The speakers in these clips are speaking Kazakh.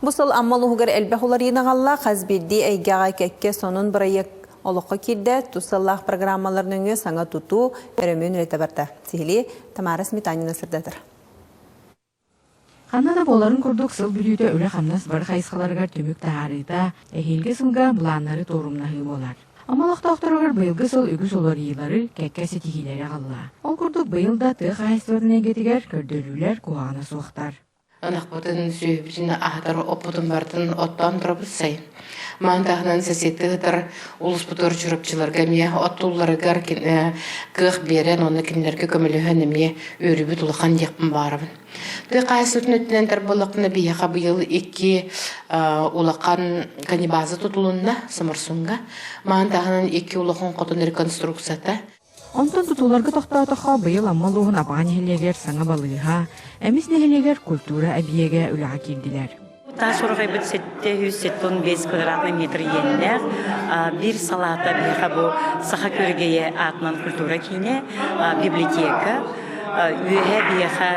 Бусал аммалугар элбэх уларыйнағалла қазбирди әйгәға кәкке сонун проект олыққа кирді тусаллах программаларының саңа туту өрөмін өте барта. Сихили Тамара Сметанина сырдатыр. Қанада боларын күрдік сыл бүлүйді өлі қамнас бар қайсқаларғар төмік тағарыда әхелгі сылға бұланлары торумнағы болар. Амалықта оқтарығар бұйылғы сыл үгіз олар иылары кәккәсі тегілері қалла. Ол күрдік бұйылда тұқ қайсыларын әгетігер көрдөлілер куағына суықтар. Анақ бұтын сүйбітін ағдар опытын бартын оттан тұрып сайын. Маңдағынан сәсеттігітір ұлыс бұтыр жүріпчілерге ме, оттуларығар кіғ берен, оны кімдерге көміліғін ме өрібіт ұлыған деқпін барымын. Тұй қайсылтын өттінендер бұлықны бияға бұйыл екі ұлыққан канибазы тұтылуына сымырсынға. Маңдағынан екі ұлықын қотын реконструкцията. Онтон тутуларга тоқтаутаха быйыл аммалуғын апаған хелегер саңа балыға, әміс нехелегер культура әбиеге үліға келділер. Та сұрғай бұд сетте 175 квадратный метр еннер, бір салата біға бұл саха көргeye атынан культура кейіне, библиотека, үйе біға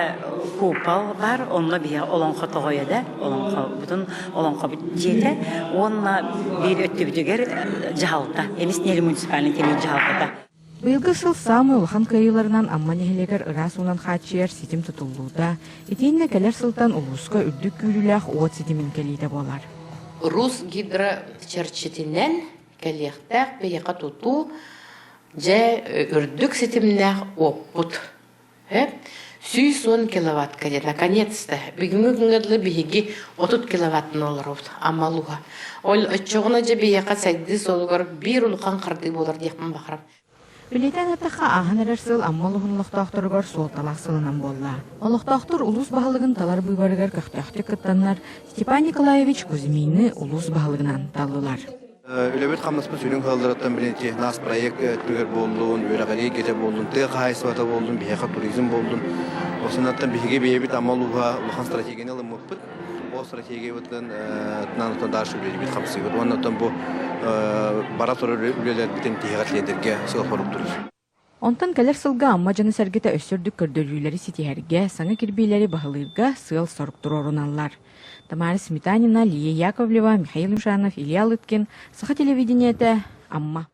купал бар, онна біға олонға тоғойады, бұтын олонға бұд жеді, онна бір өтті бүдігер жағалта, әміс нелі муниципалінің темін жағалта. Быйылғы сыл самы улахан кайыларынан амма нехелегер ырас унан хачияр ситим tutulluуда, итейінне кәлер сылтан улуска үрдік күйлілях уот ситимин кәлейді болар. Рус гидрочерчетінен кәлектәк бейеқа туту жа үрдік ситимнәк оппут. 110 киловатт кәде, наконец-то. Бүгінгі күнгідлі бейгі 30 киловаттын олар амалуға. Ол өтчоғына жа бейеқа сәгді солығыр бір ұлқан қарды болар дейқпін бақырам. Білетен әттіға ағын әрер сыл аммалығын ұлықтақтырғар солталақ сылынан болла. Ұлықтақтыр улус бағылығын талар бұйбарығар көқтәқті күттанлар Степан Николаевич Кузьмины улус бағылығынан талылар. Үлебет қамнаспын сөйлің қалдыраттан білетте нас проект түргер болуын, өрағария кете болуын, тұй қайсывата болуын, бейеқа туризм болуын. Осынаттан бейге бейбет амалуға ұлған стратегияны ұлымықпыт. Ол стратегия өттен тұнанықтан даршы үлебет қамсы. Оннаттан бұл бара тұрыр үлелер бітен тейғат ледерге сыл қорып тұрыз. Онтан кәлер сылға амма жаны сәргеті өссірдік көрдөлілері сетихерге, саңа кірбейлері бағылырға сыл сорықтыр орыналар. Тамара Сметанина, Лия Яковлева, Михаил Мшанов, Илья Лыткин, Саха телевидениеті, Амма.